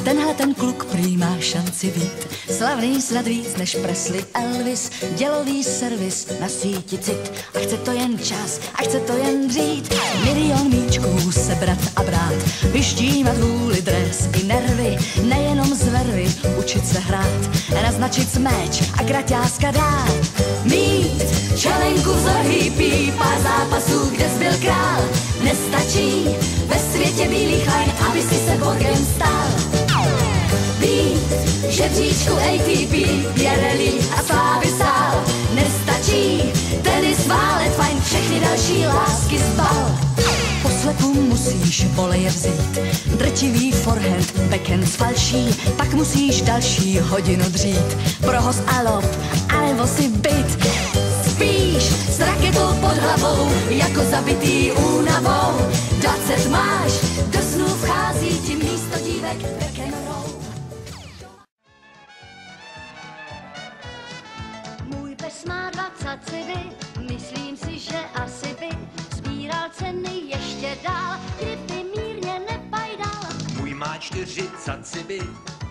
Tenhle ten kluk prý má šanci být slavný snad víc než Presley, Elvis, dělový servis na síti cit. A chce to jen čas, a chce to jen dřít, milion míčků sebrat a brát, vyštívat vůli, dres i nervy, nejenom z vervy, učit se hrát, naznačit smeč a kraťáska dát. Mít čelenku vzor hippie, pár zápasů, kde zbyl král, nestačí ve světě bílých lajn, aby si se Borgem stál. Být v žebříčku ATP, Pirelli a slávy sál, nestačí tenis, válet, fajn, všechny další lásky zbal. Poslepu musíš voleje vzít, drtivý forehand, backhand s falší, pak musíš další hodinu dřít, pro host a lob, anebo si byt. Spíš s raketou pod hlavou, jako zabitý únavou, 20 máš, do snů vchází ti místo sliby, myslím si, že asi by sbíral ceny ještě dál, kdyby mírně nepajdal. Můj má 40 ciby,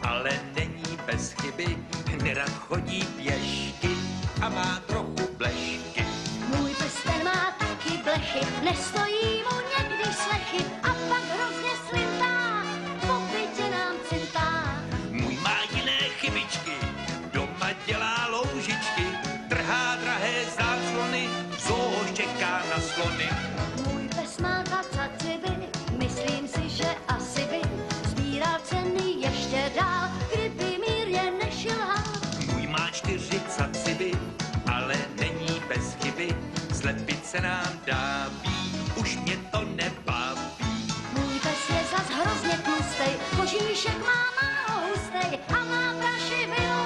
ale není bez chyby, nerad chodí pěšky a má trochu blešky. Můj pes ten má taky blechy, nestojí mu někdy slechy a pak hrozně slintá, po bytě nám cintá. Můj má jiné chybičky, doma dělá loužičky, trhá drahé záclony, zoo čeká na slony. Můj pes má 20 ciby, myslím si, že asi by sbíral ceny ještě dál, kdyby mírně nešilhal. Můj má 40 ciby, ale není bez chyby, zlepit se nám dá už mě to nebaví. Můj pes je zas hrozně tlustej, kožíšek má málo hustej a má prašivinu,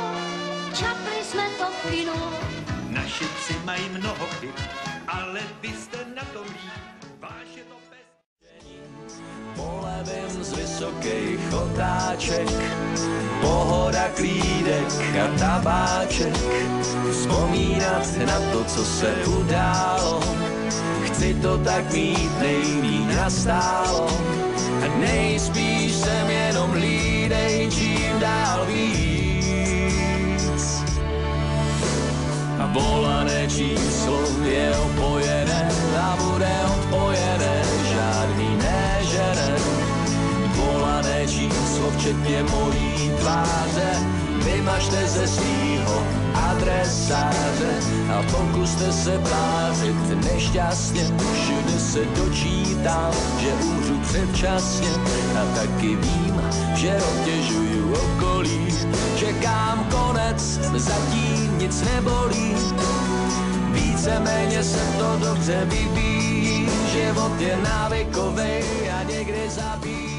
čapli jsme to v kinu. Naši psi mají mnoho chyb, ale vy jste na tom líp, váš je to bez... Polevím z vysokých otáček, pohoda, klídek a tabáček. Vzpomínat na to, co se událo, chci to tak mít nejmíň nastálo. A nejspíš jsem jenom lídej, čím dál víc. A volané číslo je opojené a bude odpojené, žádný nežene. Volané číslo včetně mojí tváře vymažte ze svýho adresáře a pokuste se blářit nešťastně. Všude se dočítám, že umřu předčasně a taky vím, že obtěžuju okolí. Čekám konec, zatím nic nebolí, víceméně se to dobře vyvíjí. Život je návykovej a někdy zabíjí.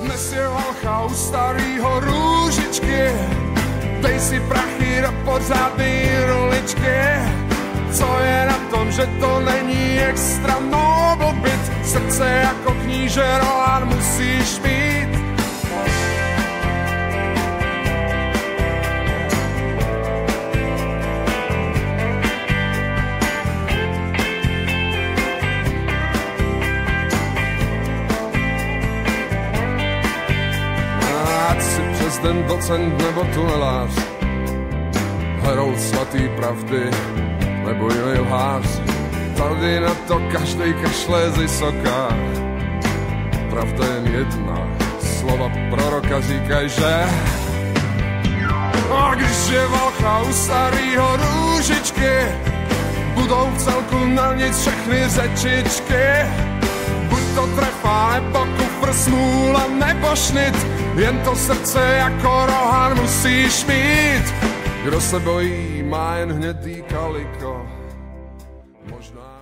Dnes je valcha u starýho Růžičky, dej si prachy do pořádný ruličky. Co je na tom, že to není extra noble byt, srdce jako kníže Rohan musíš mít. Ten docent nebo tunelář, herout svatý pravdy nebo jiný lhář, tady na to každej kašle z vysoká. Pravda jen jedna, slova proroka říkají, že a když je valcha u starýho Růžičky, budou v celku na nic všechny řečičky. Buď to trefa nebo kufr, smůla nebo šnit, jen to srdce jako Rohan musíš mít. Kdo se bojí, má jen hnědý kaliko. Možná...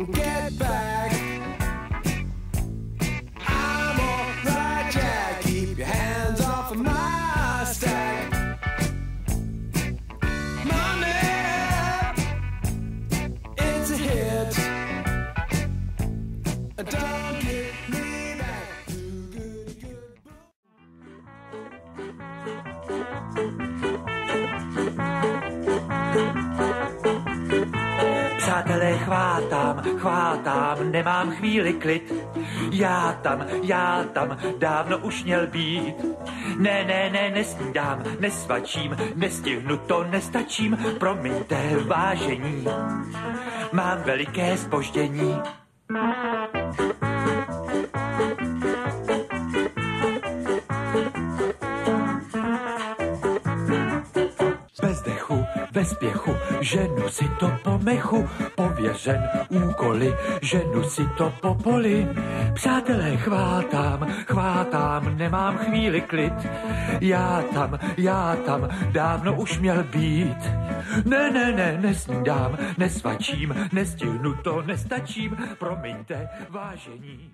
get back. I'm alright, Jack. Keep your hands off of my stack. Money, it's a hit. Don't get me back. Too good, good. Přátelé, chvátám, nemám chvíli klid. Já tam, dávno už měl být. Ne, nesnídám, nesvačím, nestihnu to, nestačím. Promiňte, vážení, mám veliké zpoždění. Bez dechu, ve spěchu, ženu si to po mechu, pověřen úkoly, ženu si to po poli. Přátelé, chvátám, nemám chvíli klid. Já tam, dávno už měl být. Ne, nesnídám, nesvačím, nestihnu to, nestačím, promiňte, vážení.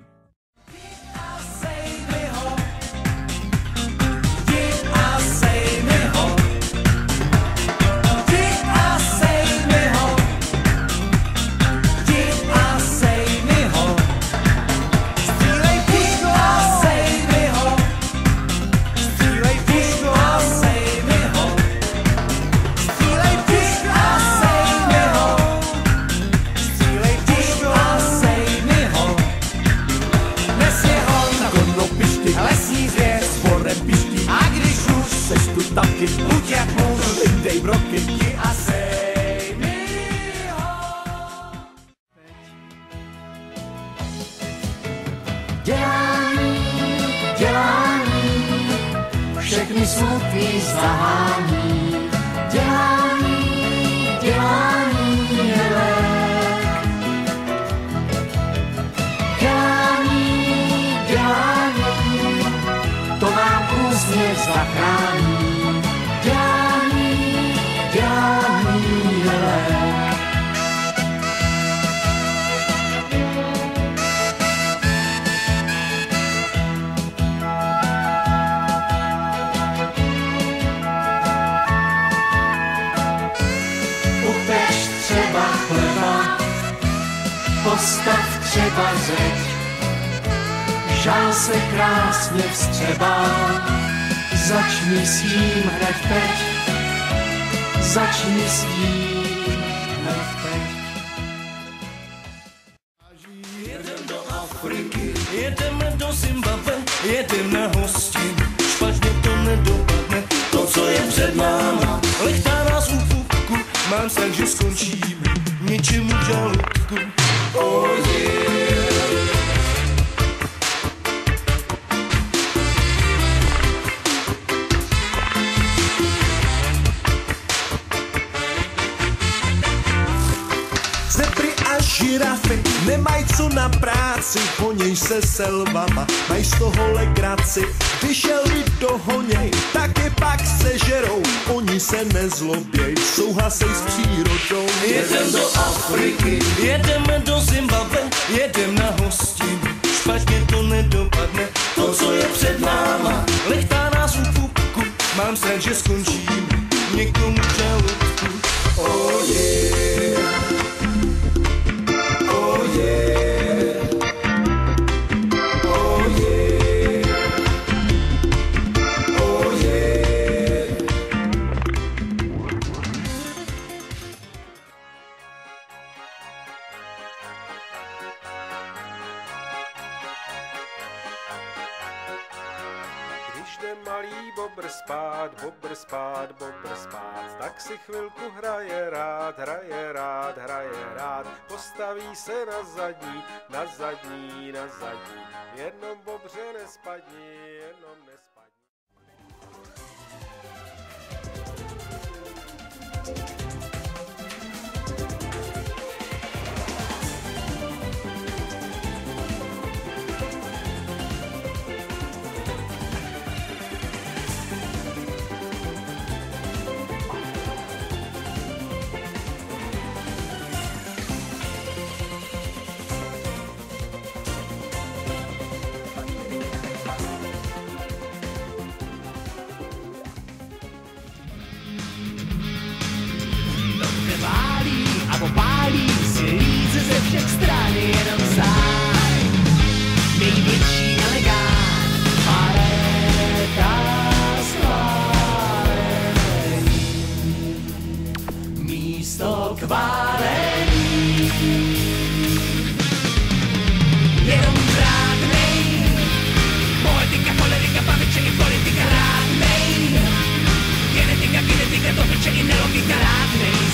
Taky buď jak muž, dej broky a sej mi ho. Dělání, všechny smutky zahání. Dělání je lék. Dělání, to vám úsměv zachrání. Dělání je lék. Upeč třeba chleba, postav třeba zeď, žál se krásně vstřebá, začni s tím hned teď. Začni s tím hned teď. Jedem do Afriky, jedeme do Zimbabwe, jedem na hostin. Špatně to nedopadne, to, co je před náma. Lechtá nás u pupku, mám sen, že skončíme něčemu v žaludku. Oh yeah. Žirafy nemají co na práci, honěj se selvama, mají z toho legraci. Když elvy dohoněj, tak je pak sežerou, oni se nezloběj, souhlasej s přírodou. Jedem do Afriky, jedeme do Zimbabwe, jedem na hostin. Špatně to nedopadne, to, co je před náma. Lechtá nás u pupku, mám sen, že skončíme někomu v žaludku. Oh yeah. Když jde malý bobr spát, tak si chvilku hraje rád. Postaví se na zadní, v jednom bobře nespadni, jenom nespadni. a popálí si líce ze všech stran jenom sám. Největší elegán, pareta schválení, místo kválení. Jenom krátnej, poetika, cholerika, paviček, politika, rádnej. Genetika, kinetika, to piče i nelogika, rádnej.